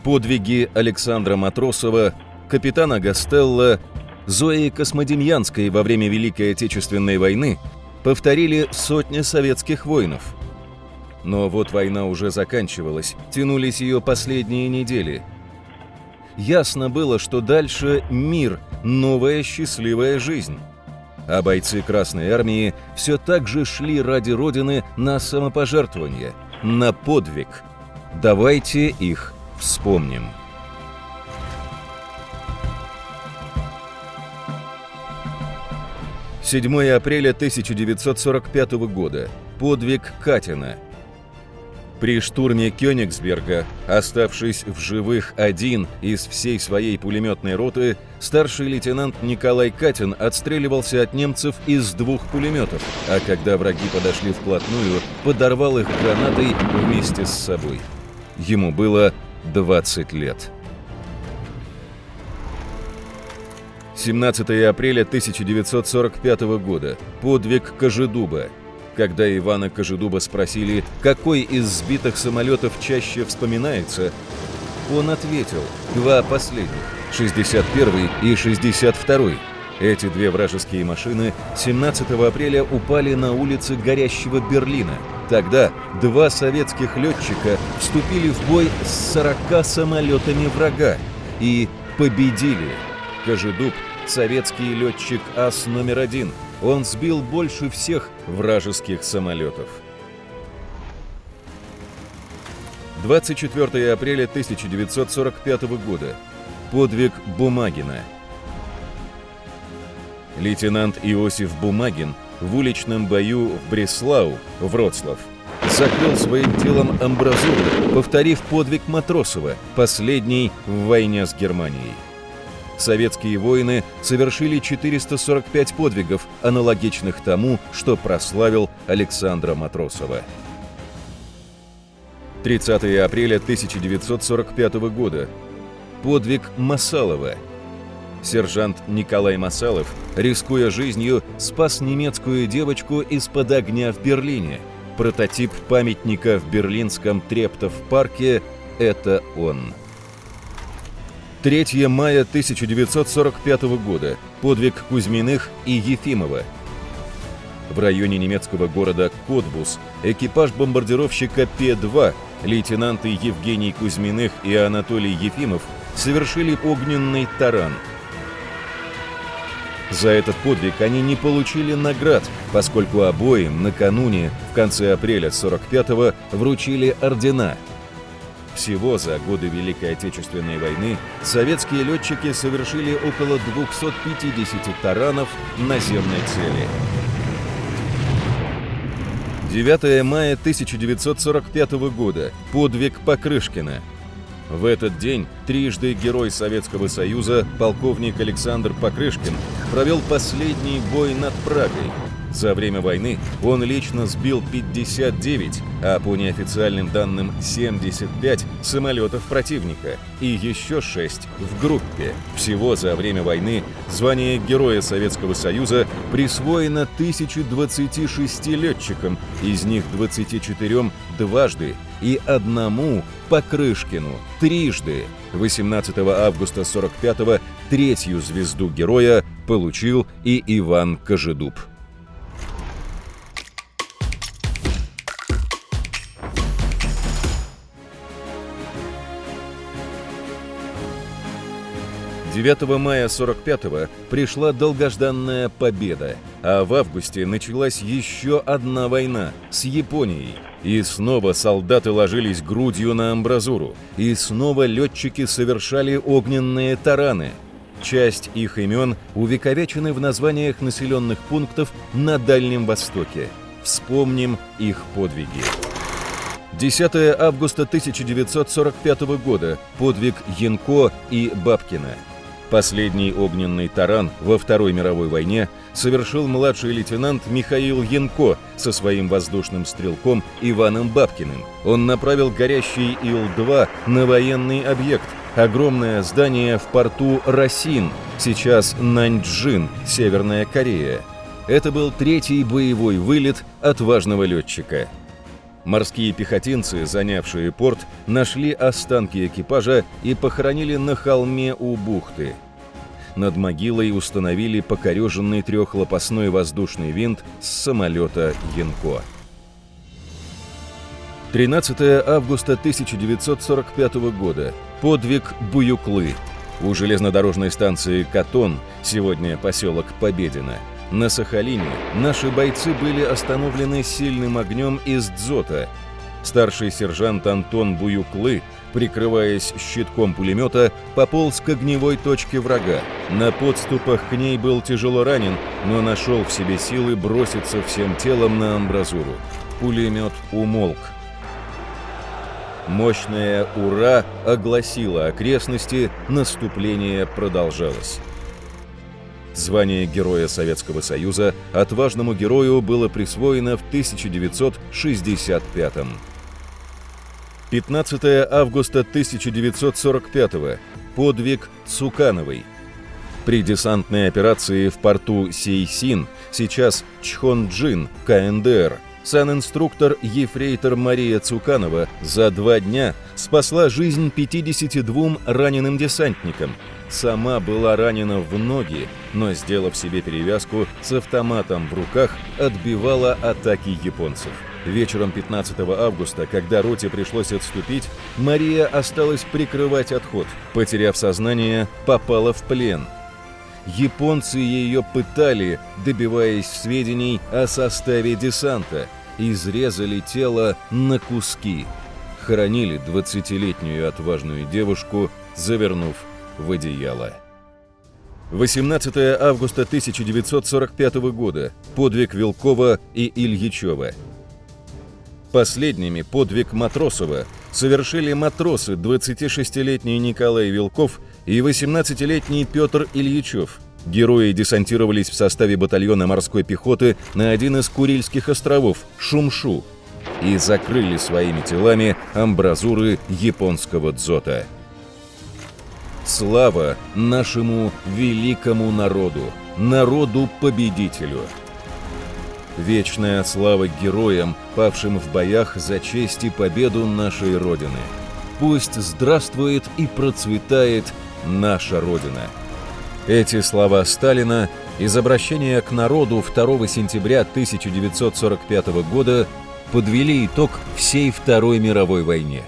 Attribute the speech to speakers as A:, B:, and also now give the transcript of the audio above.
A: Подвиги Александра Матросова, капитана Гастелло, Зои Космодемьянской во время Великой Отечественной войны повторили сотни советских воинов. Но вот война уже заканчивалась, тянулись ее последние недели. Ясно было, что дальше мир, новая счастливая жизнь. А бойцы Красной Армии все так же шли ради Родины на самопожертвование, на подвиг. Давайте их вспомним. — 7 апреля 1945 года. Подвиг Катина. При штурме Кёнигсберга, оставшись в живых один из всей своей пулеметной роты, старший лейтенант Николай Катин отстреливался от немцев из 2 пулеметов, а когда враги подошли вплотную, подорвал их гранатой вместе с собой. Ему было 20 лет. 17 апреля 1945 года. Подвиг Кожедуба. Когда Ивана Кожедуба спросили, какой из сбитых самолетов чаще вспоминается, он ответил: 2 последних, 61-й и 62-й. Эти 2 вражеские машины 17 апреля упали на улице горящего Берлина. Тогда 2 советских летчика вступили в бой с 40 самолетами врага и победили. Кожедуб – советский летчик ас номер 1. Он сбил больше всех вражеских самолетов. 24 апреля 1945 года. Подвиг Бумагина. Лейтенант Иосиф Бумагин в уличном бою в Бреслау, Вроцлав, закрыл своим телом амбразуру, повторив подвиг Матросова, последний в войне с Германией. Советские воины совершили 445 подвигов, аналогичных тому, что прославил Александра Матросова. 30 апреля 1945 года. Подвиг Масалова. Сержант Николай Масалов, рискуя жизнью, спас немецкую девочку из-под огня в Берлине. Прототип памятника в берлинском Трептов-парке – это он. 3 мая 1945 года. Подвиг Кузьминых и Ефимова. В районе немецкого города Котбус экипаж бомбардировщика П-2, лейтенанты Евгений Кузьминых и Анатолий Ефимов, совершили огненный таран. За этот подвиг они не получили наград, поскольку обоим накануне, в конце апреля 45-го, вручили ордена. Всего за годы Великой Отечественной войны советские летчики совершили около 250 таранов наземной цели. 9 мая 1945 года. Подвиг Покрышкина. В этот день трижды Герой Советского Союза полковник Александр Покрышкин провел последний бой над Прагой. За время войны он лично сбил 59, а по неофициальным данным 75 самолетов противника и еще 6 в группе. Всего за время войны звание Героя Советского Союза присвоено 1026 летчикам, из них 24 дважды и 1 Покрышкину трижды. 18 августа 45-го 3-ю звезду Героя получил и Иван Кожедуб. — 9 мая 45-го пришла долгожданная победа, а в августе началась еще одна война с Японией. И снова солдаты ложились грудью на амбразуру, и снова летчики совершали огненные тараны. Часть их имен увековечены в названиях населенных пунктов на Дальнем Востоке. Вспомним их подвиги. 10 августа 1945 года. Подвиг Янко и Бабкина. Последний огненный таран во Второй мировой войне совершил младший лейтенант Михаил Янко со своим воздушным стрелком Иваном Бабкиным. Он направил горящий Ил-2 на военный объект – огромное здание в порту Росин, сейчас Наньчжин, Северная Корея. Это был 3-й боевой вылет отважного летчика. Морские пехотинцы, занявшие порт, нашли останки экипажа и похоронили на холме у бухты. Над могилой установили покореженный трехлопастной воздушный винт с самолета «Янко». 13 августа 1945 года. Подвиг Буюклы. У железнодорожной станции Катон, сегодня поселок Победино, на Сахалине, наши бойцы были остановлены сильным огнем из дзота. Старший сержант Антон Буюклы, прикрываясь щитком пулемета, пополз к огневой точке врага. На подступах к ней был тяжело ранен, но нашел в себе силы броситься всем телом на амбразуру. Пулемет умолк. Мощное «Ура» огласило окрестности, наступление продолжалось. Звание Героя Советского Союза отважному герою было присвоено в 1965-м. 15 августа 1945-го. Подвиг Цукановой. При десантной операции в порту Сейсин, сейчас Чхонджин, КНДР, санинструктор ефрейтор Мария Цуканова за 2 дня спасла жизнь 52 раненым десантникам. Сама была ранена в ноги, но, сделав себе перевязку, с автоматом в руках отбивала атаки японцев. Вечером 15 августа, когда роте пришлось отступить, Мария осталась прикрывать отход. Потеряв сознание, попала в плен. Японцы ее пытали, добиваясь сведений о составе десанта, изрезали тело на куски. Хоронили 20-летнюю отважную девушку, завернув в одеяло. 18 августа 1945 года. Подвиг Вилкова и Ильичева. Последними подвиг Матросова совершили матросы 26-летний Николай Вилков и 18-летний Петр Ильичев. Герои десантировались в составе батальона морской пехоты на один из Курильских островов – Шумшу, и закрыли своими телами амбразуры японского дзота. Слава нашему великому народу, народу-победителю! Вечная слава героям, павшим в боях за честь и победу нашей Родины. Пусть здравствует и процветает наша Родина. Эти слова Сталина из обращения к народу 2 сентября 1945 года подвели итог всей Второй мировой войне.